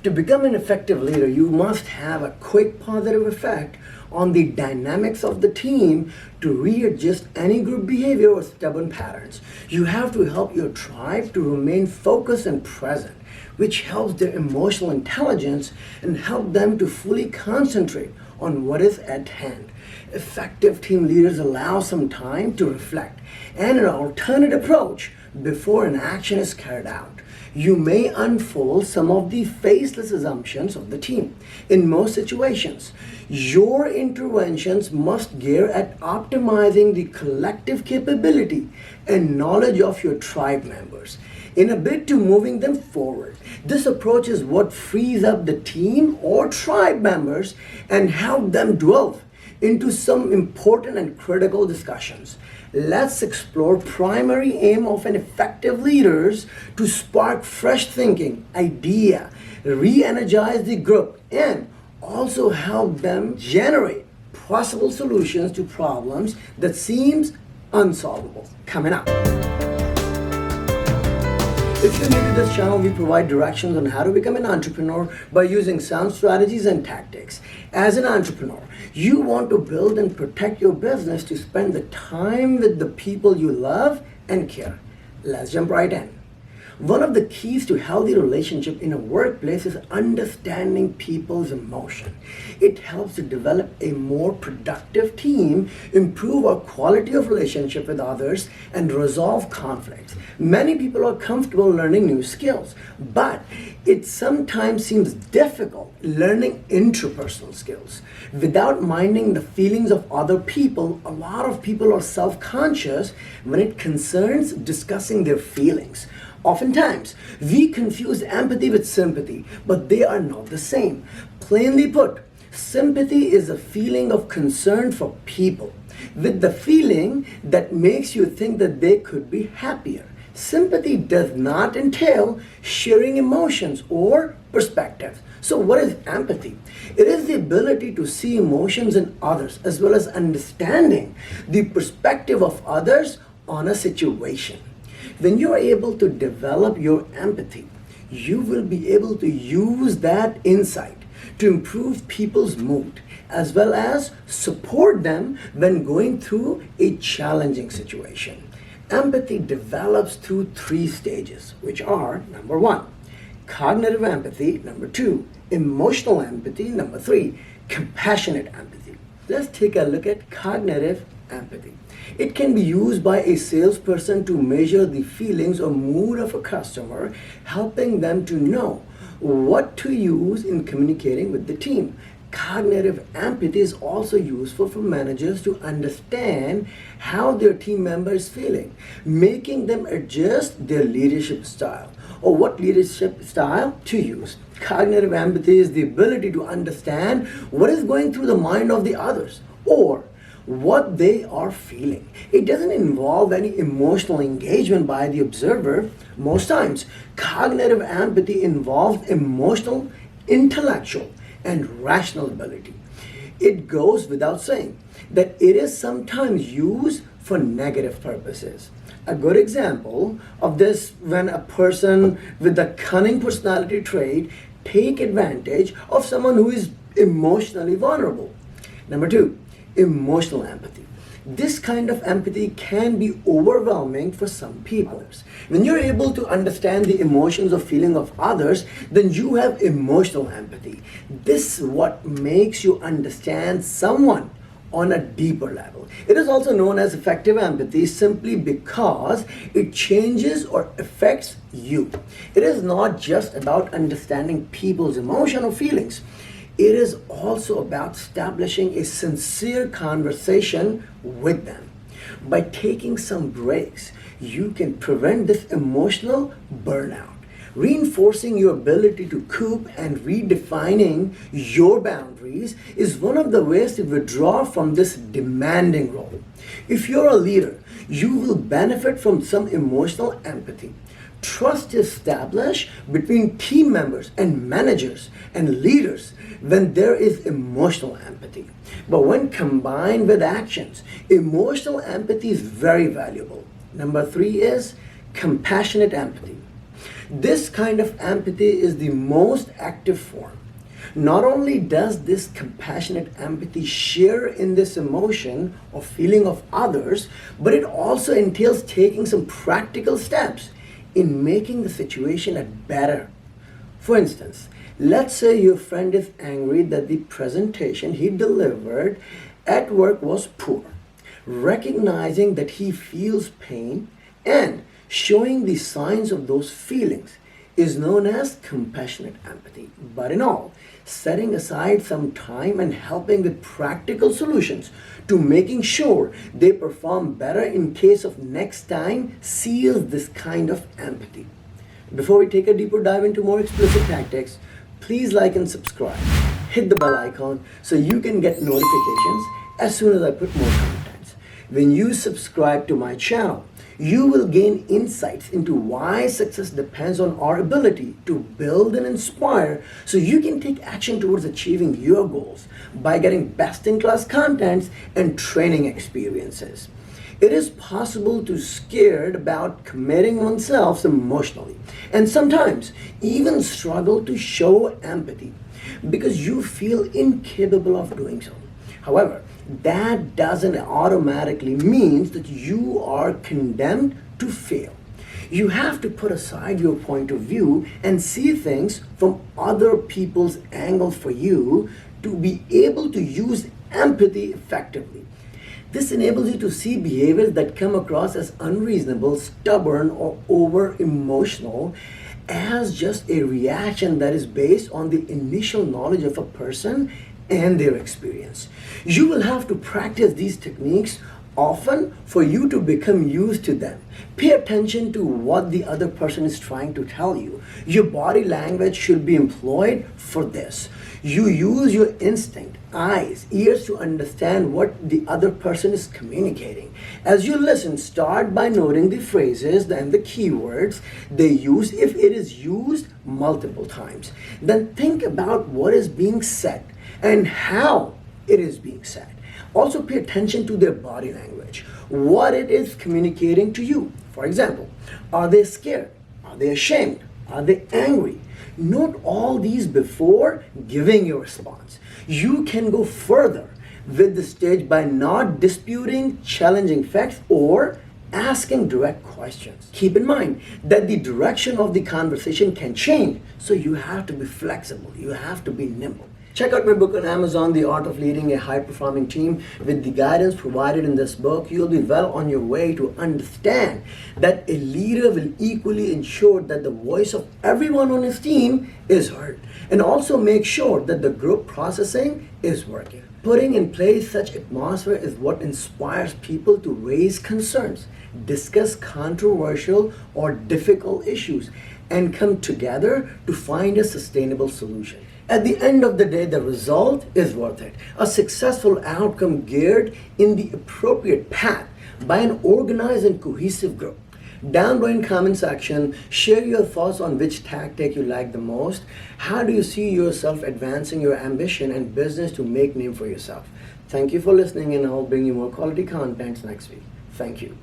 To become an effective leader, you must have a quick positive effect on the dynamics of the team to readjust any group behavior or stubborn patterns. You have to help your tribe to remain focused and present, which helps their emotional intelligence and help them to fully concentrate on what is at hand. Effective team leaders allow some time to reflect and an alternate approach before an action is carried out. You may unfold some of the faceless assumptions of the team. In most situations, your interventions must gear at optimizing the collective capability and knowledge of your tribe members in a bid to moving them forward. This approach is what frees up the team or tribe members and help them delve into some important and critical discussions. Let's explore primary aim of an effective leaders to spark fresh thinking, idea, re-energize the group, and also help them generate possible solutions to problems that seems unsolvable. Coming up. If you're new to this channel, we provide directions on how to become an entrepreneur by using sound strategies and tactics. As an entrepreneur, you want to build and protect your business to spend the time with the people you love and care. Let's jump right in. One of the keys to healthy relationship in a workplace is understanding people's emotion. It helps to develop a more productive team, improve our quality of relationship with others, and resolve conflicts. Many people are comfortable learning new skills, but it sometimes seems difficult learning interpersonal skills. Without minding the feelings of other people, a lot of people are self-conscious when it concerns discussing their feelings. Oftentimes, we confuse empathy with sympathy, but they are not the same. Plainly put, sympathy is a feeling of concern for people, with the feeling that makes you think that they could be happier. Sympathy does not entail sharing emotions or perspectives. So what is empathy? It is the ability to see emotions in others as well as understanding the perspective of others on a situation. When you are able to develop your empathy, you will be able to use that insight to improve people's mood as well as support them when going through a challenging situation. Empathy develops through 3 stages, which are number 1, cognitive empathy, number 2, emotional empathy, number 3, compassionate empathy. Let's take a look at cognitive empathy. It can be used by a salesperson to measure the feelings or mood of a customer, helping them to know what to use in communicating with the team. Cognitive empathy is also useful for managers to understand how their team member is feeling, making them adjust their leadership style or what leadership style to use. Cognitive empathy is the ability to understand what is going through the mind of the others or what they are feeling. It doesn't involve any emotional engagement by the observer. Most times, cognitive empathy involves emotional, intellectual, and rational ability. It goes without saying that it is sometimes used for negative purposes. A good example of this when a person with a cunning personality trait take advantage of someone who is emotionally vulnerable. Number 2, emotional empathy. This kind of empathy can be overwhelming for some people. When you're able to understand the emotions or feeling of others, then you have emotional empathy. This is what makes you understand someone on a deeper level. It is also known as effective empathy simply because it changes or affects you. It is not just about understanding people's emotion or feelings. It is also about establishing a sincere conversation with them. By taking some breaks, you can prevent this emotional burnout. Reinforcing your ability to cope and redefining your boundaries is one of the ways to withdraw from this demanding role. If you're a leader, you will benefit from some emotional empathy. Trust is established between team members and managers and leaders when there is emotional empathy. But when combined with actions, emotional empathy is very valuable. Number 3 is compassionate empathy. This kind of empathy is the most active form. Not only does this compassionate empathy share in this emotion or feeling of others, but it also entails taking some practical steps in making the situation better. For instance, let's say your friend is angry that the presentation he delivered at work was poor. Recognizing that he feels pain and showing the signs of those feelings is known as compassionate empathy. But in all, setting aside some time and helping with practical solutions to making sure they perform better in case of next time seals this kind of empathy. Before we take a deeper dive into more explicit tactics, please like and subscribe. Hit the bell icon so you can get notifications as soon as I put more content. When you subscribe to my channel, you will gain insights into why success depends on our ability to build and inspire so you can take action towards achieving your goals by getting best-in-class contents and training experiences. It is possible to scared about committing oneself emotionally and sometimes even struggle to show empathy because you feel incapable of doing so. However, that doesn't automatically mean that you are condemned to fail. You have to put aside your point of view and see things from other people's angle for you to be able to use empathy effectively. This enables you to see behaviors that come across as unreasonable, stubborn, or over-emotional as just a reaction that is based on the initial knowledge of a person and their experience. You will have to practice these techniques often for you to become used to them. Pay attention to what the other person is trying to tell you. Your body language should be employed for this. You use your instinct, eyes, ears to understand what the other person is communicating. As you listen, start by noting the phrases and the keywords they use if it is used multiple times. Then think about what is being said and how it is being said. Also pay attention to their body language, what it is communicating to you. For example, are they scared? Are they ashamed? Are they angry? Note all these before giving your response. You can go further with the stage by not disputing challenging facts or asking direct questions. Keep in mind that the direction of the conversation can change, so you have to be flexible. You have to be nimble. Check out my book on Amazon, The Art of Leading a High-Performing Team. With the guidance provided in this book, you'll be well on your way to understand that a leader will equally ensure that the voice of everyone on his team is heard, and also make sure that the group processing is working. Putting in place such atmosphere is what inspires people to raise concerns, discuss controversial or difficult issues, and come together to find a sustainable solution. At the end of the day, the result is worth it. A successful outcome geared in the appropriate path by an organized and cohesive group. Down below in comment section, share your thoughts on which tactic you like the most. How do you see yourself advancing your ambition and business to make name for yourself? Thank you for listening, and I'll bring you more quality contents next week. Thank you.